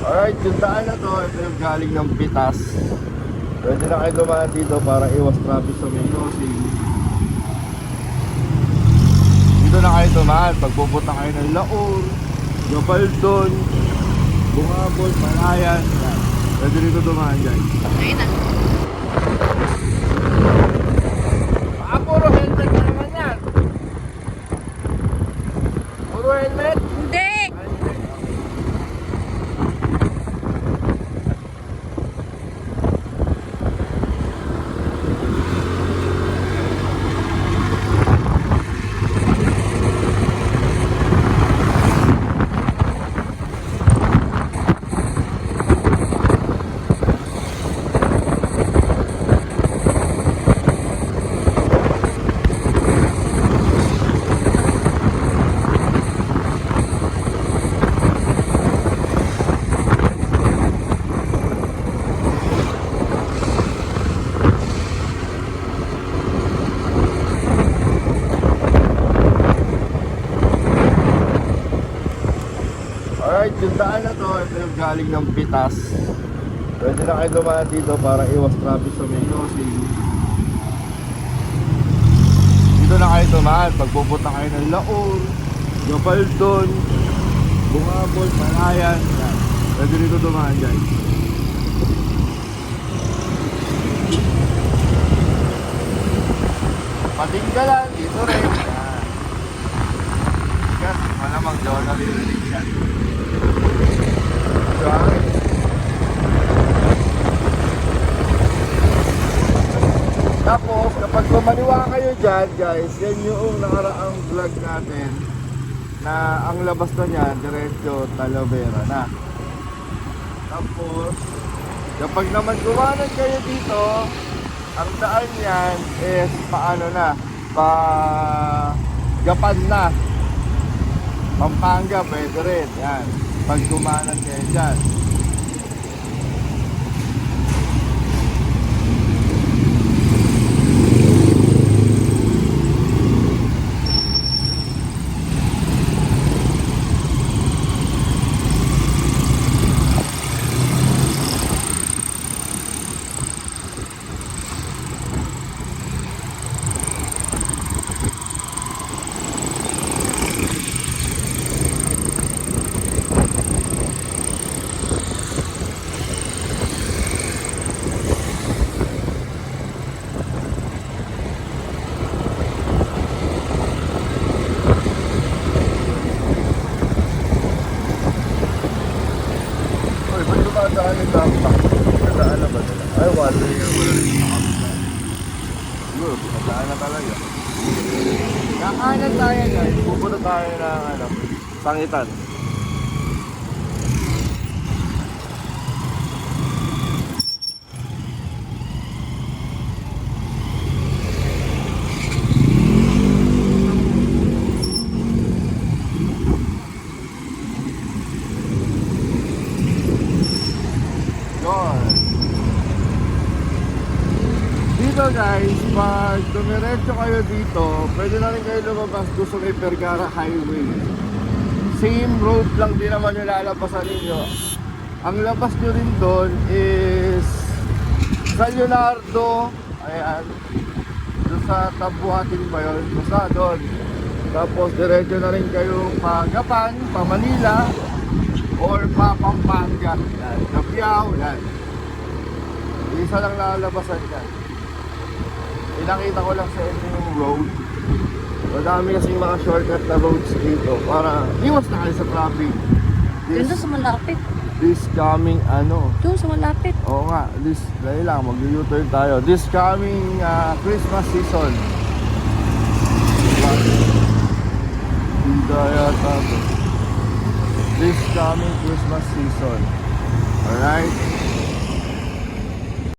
Alright, yung daan na to, ito yung galing ng Pitas. Pwede na kayo dumaan dito para iwas traffic sa may crossing. Dito na kayo dumaan pag pupunta kayo ng Laor, Gabaldon, Bungabon, Palayan. Pwede dito dumaan dyan. Ayun na. Puro helmet na naman yan. Puro helmet. Hindi! Alright, yung daan na to, ito yung galing ng Pitas. Pwede na kayo dumaan dito para iwas traffic sa may crossing. Dito na kayo dumaan pag pupunta kayo ng Laor, Gabaldon, Bungabon, Palayan. Pwede dito dumaan dyan. Patinggalan, dito rin. Yan, malamang daw naririnig yan. Tapos kapag kumaliwa kayo dyan guys, yan yung nakaraang vlog natin na ang labas na niyan diretso Talavera na. Tapos kapag naman kumanan kayo dito, ang daan yan is paano na, pa Gapan na, Pampanga pwede rin yan pag kumanan kayo dyan. Daan yung tampak. Daan na ba nila? Ay, wala yung wala rin yung nakakita. Siguro, daan na talaga. Kakanan tayo guys. Pupunta tayo ng Sangitan. Dito guys, pag dumiretso kayo dito, pwede na rin kayo lumabas doon sa may Vergara Highway. Same road lang din naman yung lalabasan ninyo. Ang labas nyo rin doon is sa Leonardo, ayan, doon sa Tabuhatin ba yun? Basta doon. Tapos diretso na rin kayo pa Gapan, pa Manila, or pa Pampanga. Yan, Gapiao, yan. Isa lang lalabasan yan. Pinakita ko lang sa inyo yung road. Madami kasing mga shortcut na roads dito para iwas na kayo sa traffic. Doon sa malapit. This coming Doon sa malapit. oo nga, dahil lang mag-U-turn tayo. This coming Christmas season. Dito yata to. This coming Christmas season. Alright?